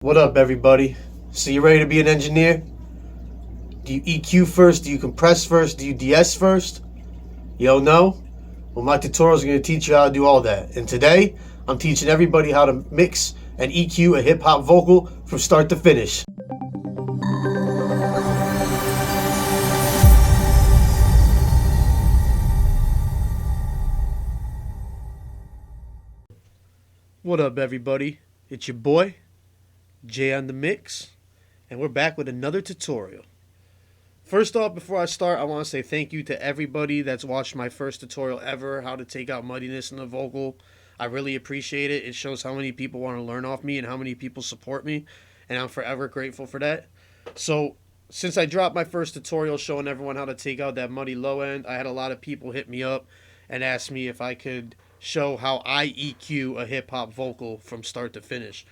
What up, everybody? So you ready to be an engineer? Do you EQ first? Do you compress first? Do you DS first? You don't know? Well, my tutorial is going to teach you how to do all that. And today, I'm teaching everybody how to mix and EQ a hip-hop vocal from start to finish. What up, everybody? It's your boy, Jay on the mix, and we're back with another tutorial. First off, before I start, I want to say thank you to everybody that's watched my first tutorial ever, how to take out muddiness in the vocal. I really appreciate it. It shows how many people want to learn off me and how many people support me, and I'm forever grateful for that. So, since I dropped my first tutorial showing everyone how to take out that muddy low end, I had a lot of people hit me up and ask me if I could show how I EQ a hip-hop vocal from start to finish.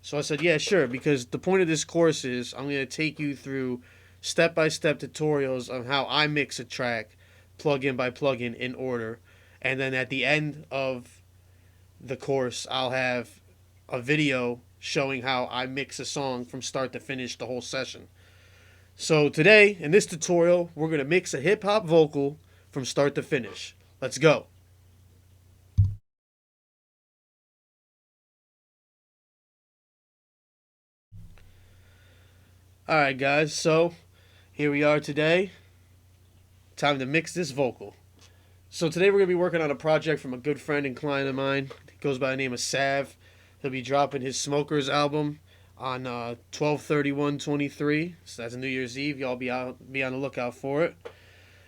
So I said, yeah, sure, because the point of this course is I'm going to take you through step-by-step tutorials on how I mix a track, plug-in by plug-in, in order. And then at the end of the course, I'll have a video showing how I mix a song from start to finish the whole session. So today, in this tutorial, we're going to mix a hip-hop vocal from start to finish. Let's go. Alright guys, so here we are today. Time to mix this vocal. So today we're going to be working on a project from a good friend and client of mine. He goes by the name of Sav. He'll be dropping his Smokers album on 12/31/23. So that's New Year's Eve. Y'all be on the lookout for it.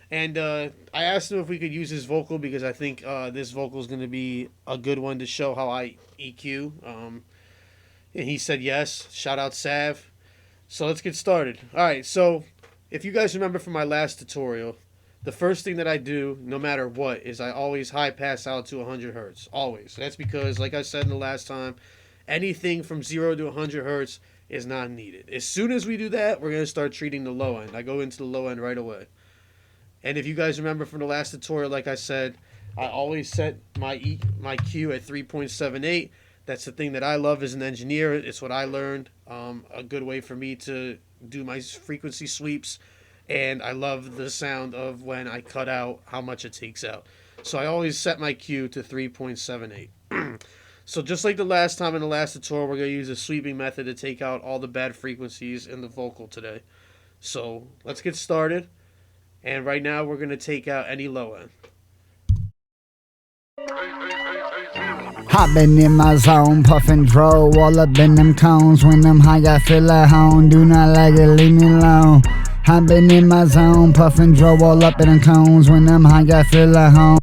And I asked him if we could use his vocal because I think this vocal is going to be a good one to show how I EQ. And he said yes. Shout out Sav. So let's get started. Alright, so if you guys remember from my last tutorial, the first thing that I do, no matter what, is I always high pass out to 100 hertz. Always. That's because, like I said in the last time, anything from 0 to 100 hertz is not needed. As soon as we do that, we're going to start treating the low end. I go into the low end right away. And if you guys remember from the last tutorial, like I said, I always set my Q at 3.78. That's the thing that I love as an engineer. It's what I learned. A good way for me to do my frequency sweeps. And I love the sound of when I cut out how much it takes out. So I always set my Q to 3.78. So just like the last time in the last tutorial, we're going to use a sweeping method to take out all the bad frequencies in the vocal today. So let's get started. And right now we're going to take out any low end. Hopping in my zone, puffin' dro, all up in them cones. When I'm high, I feel at home. Do not like it, leave me alone. Hopping in my zone, puffin' dro, all up in them cones. When I'm high, I feel at home.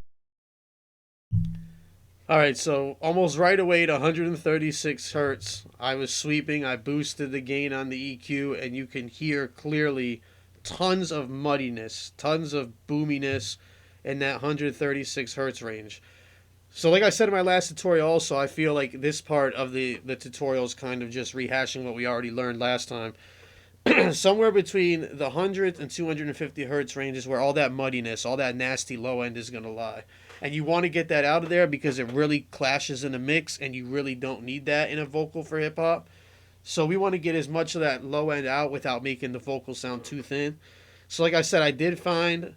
Alright, so almost right away to 136 hertz, I was sweeping, I boosted the gain on the EQ, and you can hear clearly tons of muddiness, tons of boominess in that 136 hertz range. So like I said in my last tutorial also, I feel like this part of the tutorial is kind of just rehashing what we already learned last time. Somewhere between the 100 and 250 hertz range is where all that muddiness, all that nasty low end is going to lie. And you want to get that out of there because it really clashes in the mix and you really don't need that in a vocal for hip hop. So we want to get as much of that low end out without making the vocal sound too thin. So like I said, I did find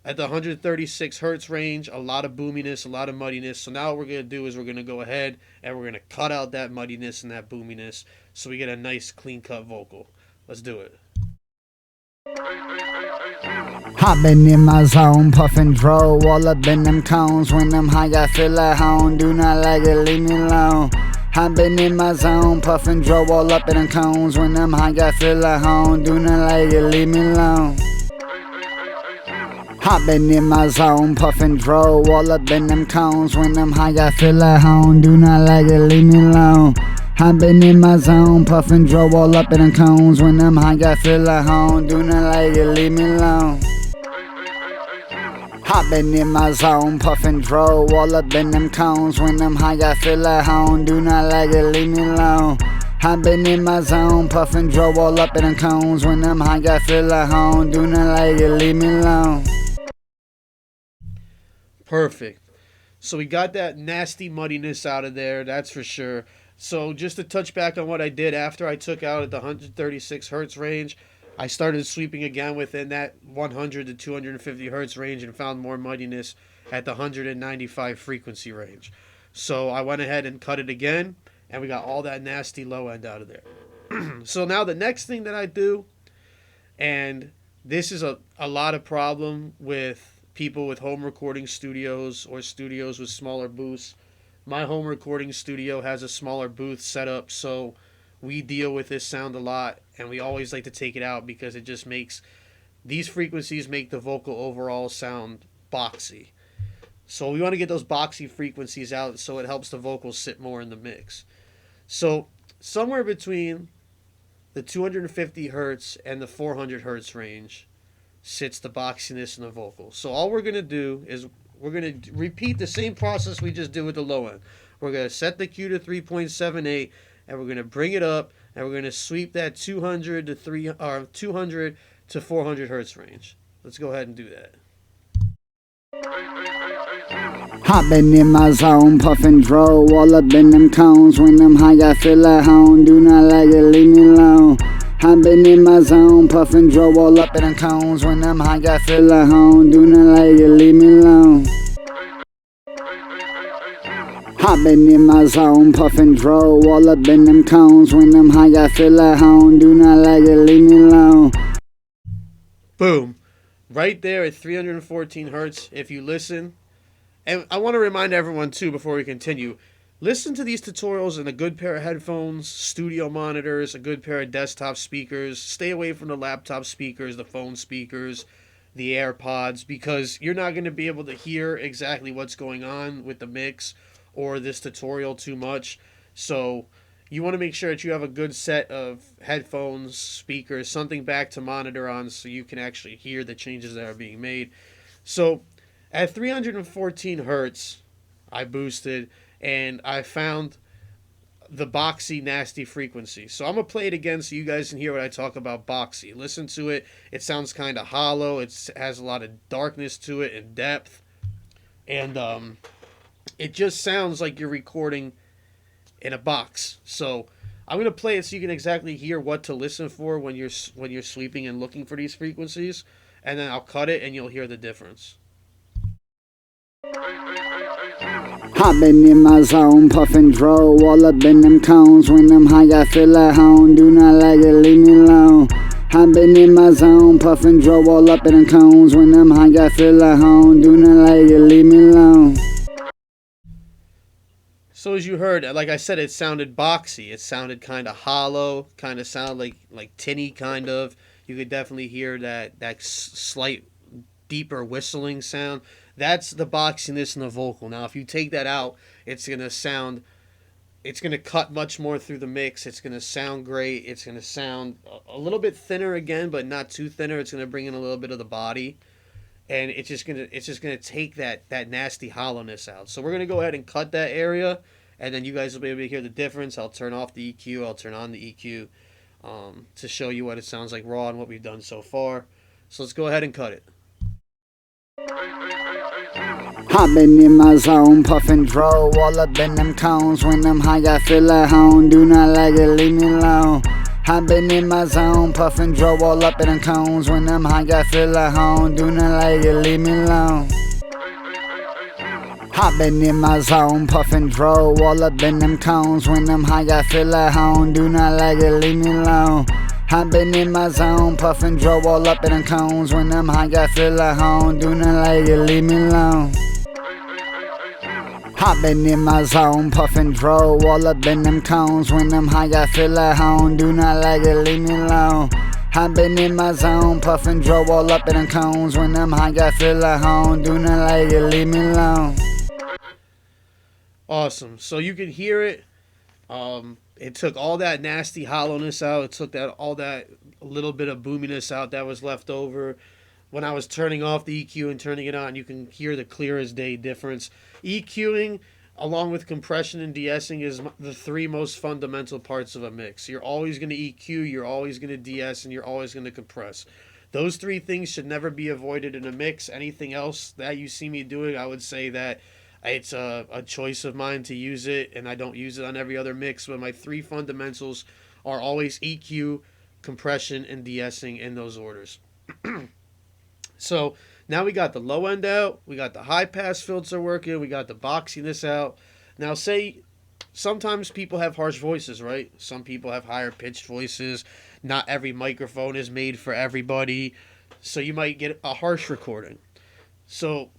at the 136 hertz range, a lot of boominess, a lot of muddiness. So now what we're going to do is we're going to go ahead and we're going to cut out that muddiness and that boominess so we get a nice clean cut vocal. Let's do it. Hopping in my zone, puffin' dro, all up in them cones. When I'm high, I feel at home. Do not like it, leave me alone. Hopping in my zone, puffin' dro, all up in them cones. When I'm high, I feel at home. Do not like it, leave me alone. Hopping in my zone, puffin' dro, all up in them cones. When I'm high, I feel at home. Do not like it, leave me alone. Hopping in my zone, puffin' dro, all up in them cones. When I'm high, I feel at home. Do not like it, leave me alone. Hopping in my zone, puffin' dro, all up in them cones. When I'm high, I feel at home. Do not like it, leave me alone. Hopping in my zone, puffin' dro, all up in them cones. When I'm high, I feel at home. Do not like it, leave me alone. Perfect. So we got that nasty muddiness out of there, that's for sure. So just to touch back on what I did after I took out at the 136 hertz range, I started sweeping again within that 100 to 250 hertz range and found more muddiness at the 195 frequency range. So I went ahead and cut it again, and we got all that nasty low end out of there. So now the next thing that I do, and this is a lot of problem with people with home recording studios or studios with smaller booths. My home recording studio has a smaller booth set up, so we deal with this sound a lot, and we always like to take it out because it just makes these frequencies make the vocal overall sound boxy. So we want to get those boxy frequencies out so it helps the vocals sit more in the mix. So somewhere between the 250 hertz and the 400 hertz range sits the boxiness in the vocal. So all we're going to do is we're going to repeat the same process we just did with the low end. We're going to set the Q to 3.78, and we're going to bring it up, and we're going to sweep that 200 to 400 hertz range. Let's go ahead and do that. Hopping in my zone, puffin' dro, all up in them cones. When them high, I feel at home. Do not like it, leave me alone. Hopping in my zone, puffin' dro, all up in them cones. When them high, I feel at home. Do not like it, leave me alone. Hopping in my zone, puffin' dro, all up in them cones. When them high, I feel at home. Do not like it, leave me alone. Boom. Right there at 314 hertz, if you listen. And I want to remind everyone, too, before we continue, listen to these tutorials in a good pair of headphones, studio monitors, a good pair of desktop speakers. Stay away from the laptop speakers, the phone speakers, the AirPods, because you're not going to be able to hear exactly what's going on with the mix or this tutorial too much. So you want to make sure that you have a good set of headphones, speakers, something back to monitor on so you can actually hear the changes that are being made. So at 314 hertz, I boosted, and I found the boxy, nasty frequency. So I'm going to play it again so you guys can hear what I talk about boxy. Listen to it. It sounds kind of hollow. It has a lot of darkness to it and depth. And it just sounds like you're recording in a box. So I'm going to play it so you can exactly hear what to listen for when you're sweeping and looking for these frequencies. And then I'll cut it and you'll hear the difference. Hopping in my zone, puffin' dro, all up in them cones. When them high, I feel at home. Do not like it, leave me alone. Hopping in my zone, puffin' dro, all up in them cones. When them high, I feel at home. Do not like it, leave me alone. So as you heard, like I said, it sounded boxy. It sounded kind of hollow, kind of sounded like tinny, kind of. You could definitely hear that slight deeper whistling sound. That's the boxiness in the vocal. Now, if you take that out, it's going to cut much more through the mix. It's going to sound great. It's going to sound a little bit thinner again, but not too thinner. It's going to bring in a little bit of the body. And it's just gonna take that nasty hollowness out. So we're gonna go ahead and cut that area, and then you guys will be able to hear the difference. I'll turn off the EQ. I'll turn on the EQ to show you what it sounds like raw and what we've done so far. So let's go ahead and cut it. Hopping in my zone, puffin' dro, all up in them cones. When them high, I feel at home. Do not like it, leave me alone. Hopping in my zone, puffin' dro, all up in them cones. When them high, I feel at home. Do not like it, leave me alone. Hopping in my zone, puffin' dro, all up in them cones. When them high, I feel at home. Do not like it, leave me alone. Hopping in my zone, puffin' dro, all up in them cones. When them high, I feel at home. Do not like it, leave me alone. Hopping in my zone, puffin' dro, all up in them cones. When them high, I feel at home. Do not like it, leave me alone. Hopping in my zone, puffin' dro, all up in them cones. When them high, I feel at home. Do not like it, leave me alone. Awesome. So you could hear it. It took all that nasty hollowness out. It took all that little bit of boominess out that was left over. When I was turning off the EQ and turning it on, you can hear the clear as day difference. EQing, along with compression and de-essing, is the three most fundamental parts of a mix. You're always going to EQ, you're always going to de-ess, and you're always going to compress. Those three things should never be avoided in a mix. Anything else that you see me doing, I would say that It's a choice of mine to use it, and I don't use it on every other mix. But my three fundamentals are always EQ, compression, and de-essing in those orders. So now we got the low end out, we got the high pass filter working, we got the boxiness out. Now, say sometimes people have harsh voices, right? Some people have higher pitched voices. Not every microphone is made for everybody. So you might get a harsh recording. So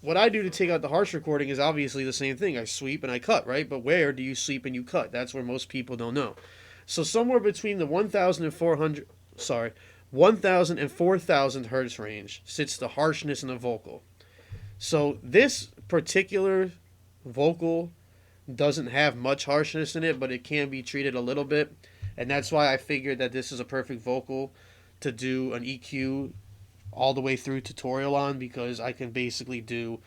what I do to take out the harsh recording is obviously the same thing. I sweep and I cut, right? But where do you sweep and you cut? That's where most people don't know. So somewhere between the 1,000 and 4,000 hertz range sits the harshness in the vocal. So this particular vocal doesn't have much harshness in it, but it can be treated a little bit. And that's why I figured that this is a perfect vocal to do an EQ all the way through tutorial on, because I can basically do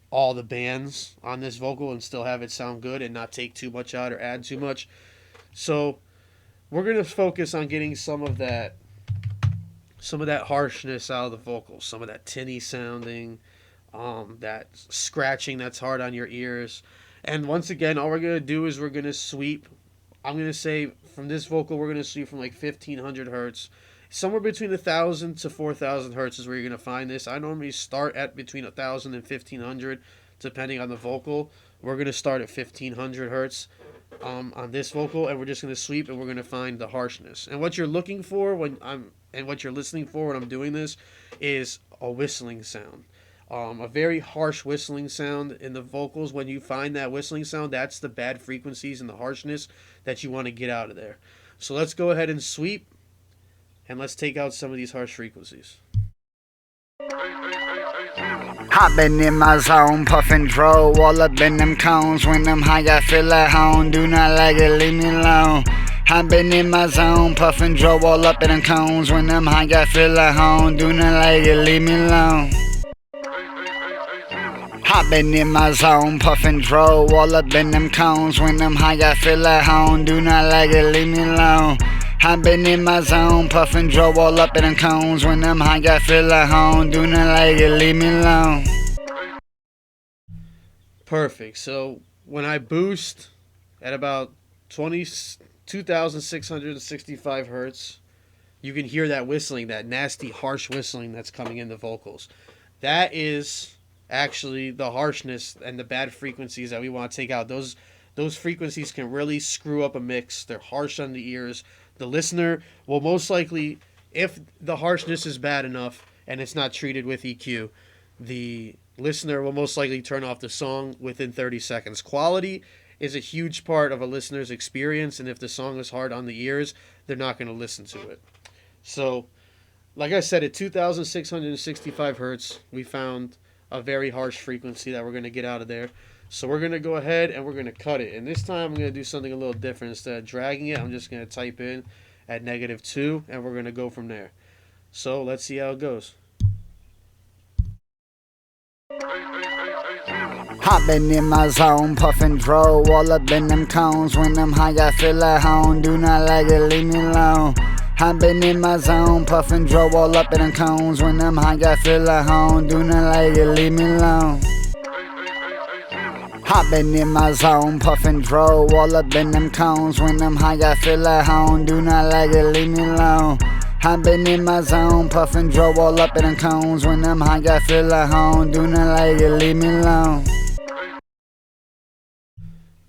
all the bands on this vocal and still have it sound good and not take too much out or add too much. So we're going to focus on getting some of that harshness out of the vocals, some of that tinny sounding, that scratching that's hard on your ears. And once again, all we're going to do is we're going to sweep. I'm going to say from this vocal, we're going to sweep from like 1,500 hertz. Somewhere between 1,000 to 4,000 hertz is where you're going to find this. I normally start at between 1,000 and 1,500, depending on the vocal. We're going to start at 1,500 hertz on this vocal, and we're just going to sweep, and we're going to find the harshness. And what you're looking for what you're listening for when I'm doing this is a whistling sound. A very harsh whistling sound in the vocals. When you find that whistling sound, that's the bad frequencies and the harshness that you want to get out of there. So let's go ahead and sweep, and let's take out some of these harsh frequencies. Hot been in my zone, puffin' dro, all up in them cones. When I'm high, I feel at home. Do not like it, leave me alone. Hot been in my zone, puffin' dro, all up in them cones. When I'm high, I feel at home. Do not like it, leave me alone. Hot been in my zone, puffin' dro, all up in them cones. When I'm high, I feel at home. Do not like it, leave me alone. I've been in my zone, puffin' dro, all up in them cones. When I'm high, I feel at home. Do not like it, leave me alone. Perfect. So when I boost at about 2,665 hertz, you can hear that whistling, that nasty, harsh whistling that's coming in the vocals. That is actually the harshness and the bad frequencies that we want to take out. Those frequencies can really screw up a mix. They're harsh on the ears. The listener will most likely, if the harshness is bad enough and it's not treated with EQ, the listener will most likely turn off the song within 30 seconds. Quality is a huge part of a listener's experience, and if the song is hard on the ears, they're not going to listen to it. So, like I said, at 2,665 hertz, we found a very harsh frequency that we're going to get out of there. So we're going to go ahead and we're going to cut it. And this time I'm going to do something a little different. Instead of dragging it, I'm just going to type in at -2, and we're going to go from there. So let's see how it goes. Hot been in my zone, puffin' dro, all up in them cones. When I'm high, I feel at home. Do not like it, leave me alone. I've been in my zone, puffin' dro, all up in them cones. When I'm high, I feel at home. Do not like it, leave me alone. Hot been in my zone, puffin' dro, all up in them cones. When I'm high, I feel at home. Do not like it, leave me alone. I've been in my zone, puffin' dro, all up in them cones. When I'm high, I feel at home. Do not like it, leave me alone.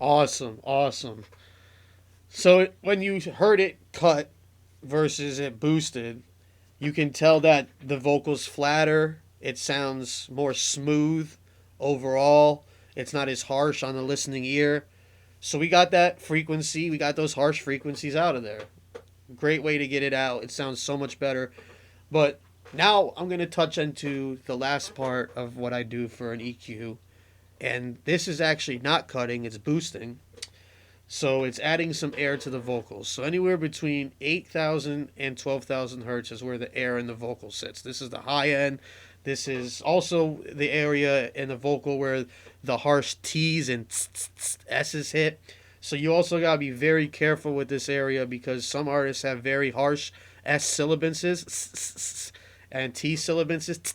Awesome, awesome. So when you heard it cut versus it boosted, you can tell that the vocal's flatter. It sounds more smooth overall. It's not as harsh on the listening ear. So we got that frequency. We got those harsh frequencies out of there. Great way to get it out. It sounds so much better. But now I'm going to touch into the last part of what I do for an EQ. And this is actually not cutting. It's boosting. So it's adding some air to the vocals. So anywhere between 8,000 and 12,000 hertz is where the air in the vocal sits. This is the high end. This is also the area in the vocal where the harsh T's and S's hit. So you also got to be very careful with this area, because some artists have very harsh S sibilances and T sibilances,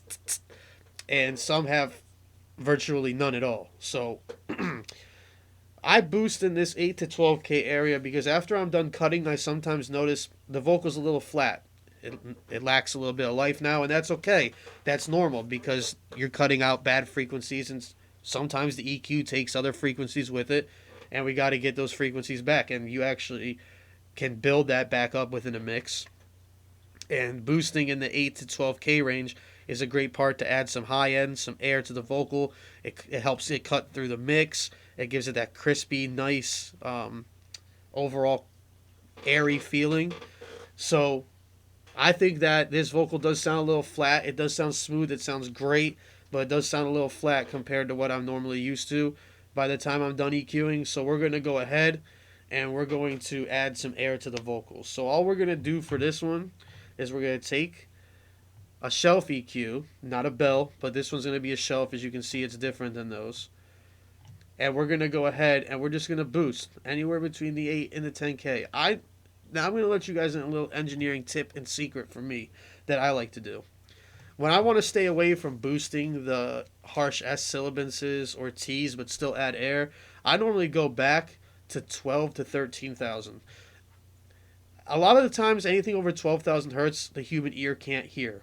and some have virtually none at all. So I boost in this 8 to 12K area because after I'm done cutting, I sometimes notice the vocal's a little flat. It lacks a little bit of life now, and that's okay. That's normal because you're cutting out bad frequencies, and sometimes the EQ takes other frequencies with it, and we got to get those frequencies back, and you actually can build that back up within a mix. And boosting in the 8 to 12K range is a great part to add some high end, some air to the vocal. It helps it cut through the mix. It gives it that crispy, nice, overall airy feeling. So I think that this vocal does sound a little flat. It does sound smooth. It sounds great, but it does sound a little flat compared to what I'm normally used to by the time I'm done EQing. So we're going to go ahead and we're going to add some air to the vocals. So all we're going to do for this one is we're going to take a shelf EQ, not a bell, but this one's going to be a shelf. As you can see, it's different than those. And we're going to go ahead and we're just going to boost anywhere between the 8 and the 10K. Now I'm going to let you guys in a little engineering tip and secret for me that I like to do. When I want to stay away from boosting the harsh S sibilances or T's but still add air, I normally go back to 12 to 13,000. A lot of the times, anything over 12,000 hertz, the human ear can't hear.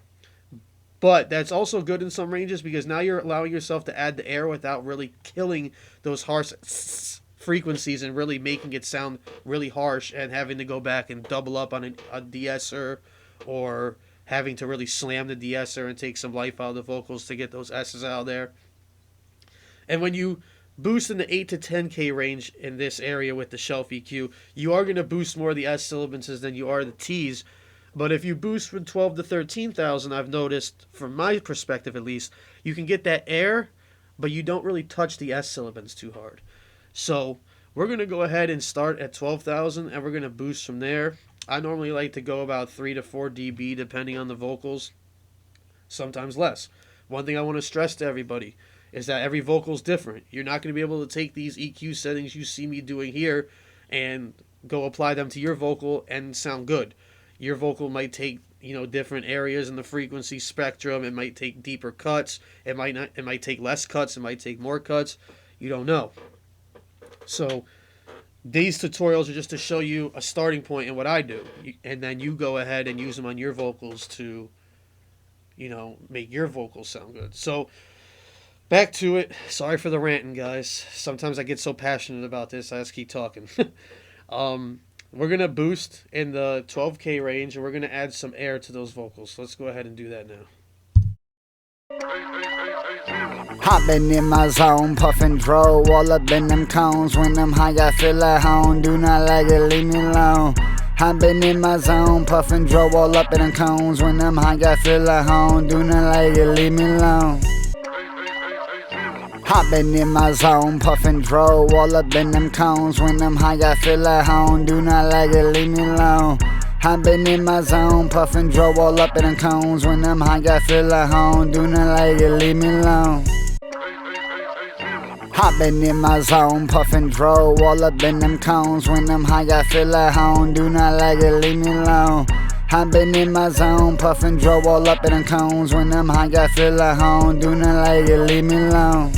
But that's also good in some ranges because now you're allowing yourself to add the air without really killing those harsh frequencies and really making it sound really harsh and having to go back and double up on a de-esser or having to really slam the de-esser and take some life out of the vocals to get those S's out of there. And when you boost in the 8 to 10K range in this area with the shelf EQ, you are going to boost more of the S sibilances than you are the T's. But if you boost from 12 to 13,000, I've noticed, from my perspective at least, you can get that air, but you don't really touch the S sibilants too hard. So we're going to go ahead and start at 12,000, and we're going to boost from there. I normally like to go about 3 to 4 dB depending on the vocals, sometimes less. One thing I want to stress to everybody is that every vocal is different. You're not going to be able to take these EQ settings you see me doing here and go apply them to your vocal and sound good. Your vocal might take, different areas in the frequency spectrum. It might take deeper cuts. It might not. It might take less cuts. It might take more cuts. You don't know. So these tutorials are just to show you a starting point in what I do, and then you go ahead and use them on your vocals to, make your vocals sound good. So back to it. Sorry for the ranting, guys. Sometimes I get so passionate about this, I just keep talking. We're going to boost in the 12K range, and we're going to add some air to those vocals. So let's go ahead and do that now. Hopping in my zone, puffin' dro, all up in them cones. When them high, I feel at home. Do not like it, leave me alone. Hopping in my zone, puffin' dro, all up in them cones. When them high, I feel at home. Do not like it, leave me alone. Hopping in my zone, puffin' dro, all up in them cones. When them high, I feel at home. Do not like it, leave me alone. Hopping in my zone, puffin' dro, all up in them cones. When them high, I feel at home. Do not like it, leave me alone. Hopping in my zone, puffin' dro, all up in them cones. When them high, I feel at home. Do not like it, leave me alone. Hopping in my zone, puffin' dro, all up in them cones. When them high, I feel at home. Do not like it, leave me alone.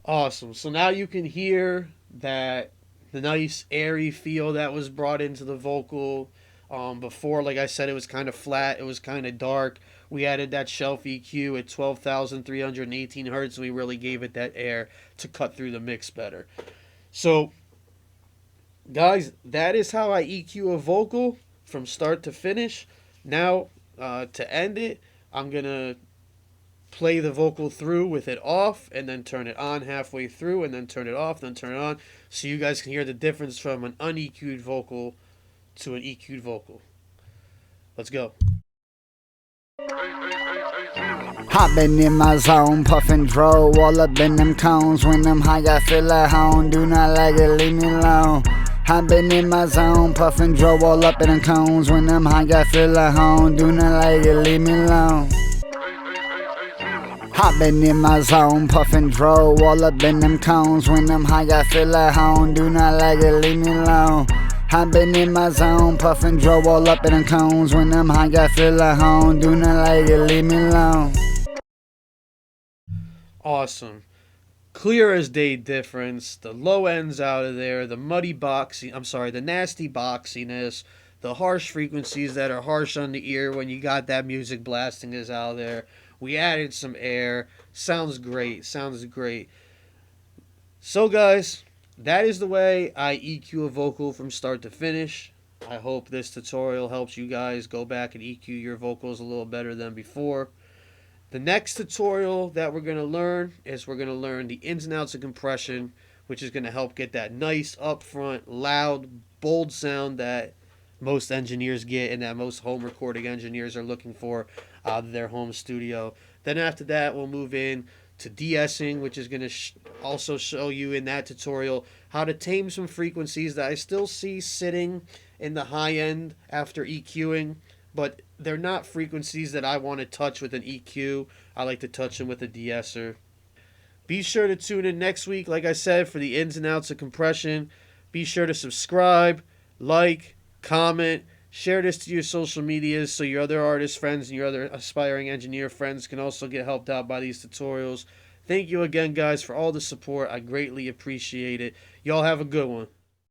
Awesome. So now you can hear that the nice airy feel that was brought into the vocal. Before, like I said, it was kind of flat. It was kind of dark. We added that shelf EQ at 12,318 hertz, and we really gave it that air to cut through the mix better. So, guys, that is how I EQ a vocal from start to finish. Now, to end it, I'm going to play the vocal through with it off and then turn it on halfway through and then turn it off, then turn it on, so you guys can hear the difference from an un-EQ'd vocal to an EQ'd vocal. Let's go. Hopping in my zone, puffin' dro, all up in them cones. When them high, I feel at home. Do not like it, leave me alone. Hopping in my zone, puffin' dro, all up in them cones. When them high, I feel at home. Do not like it, leave me alone. Hopping in my zone, puffin' dro, all up in them cones. When them high, I feel at home. Do not like it, leave me alone. Hopping in my zone, puffin' dro, all up in them cones. When them high, I feel at home. Do not like it, leave me alone. Awesome. Clear as day difference. The low ends out of there. The muddy boxy. I'm sorry, the nasty boxiness. The harsh frequencies that are harsh on the ear when you got that music blasting is out there. We added some air. Sounds great. Sounds great. So, guys, that is the way I EQ a vocal from start to finish. I hope this tutorial helps you guys go back and EQ your vocals a little better than before. The next tutorial that we're going to learn is we're going to learn the ins and outs of compression, which is going to help get that nice, upfront, loud, bold sound that most engineers get and that most home recording engineers are looking for out of their home studio. Then after that, we'll move in to de-essing, which is going to also show you in that tutorial how to tame some frequencies that I still see sitting in the high end after EQing, but they're not frequencies that I want to touch with an EQ. I like to touch them with a de-esser. Be sure to tune in next week, like I said, for the ins and outs of compression. Be sure to subscribe, like, comment, share this to your social medias so your other artist friends and your other aspiring engineer friends can also get helped out by these tutorials. Thank you again, guys, for all the support. I greatly appreciate it. Y'all have a good one.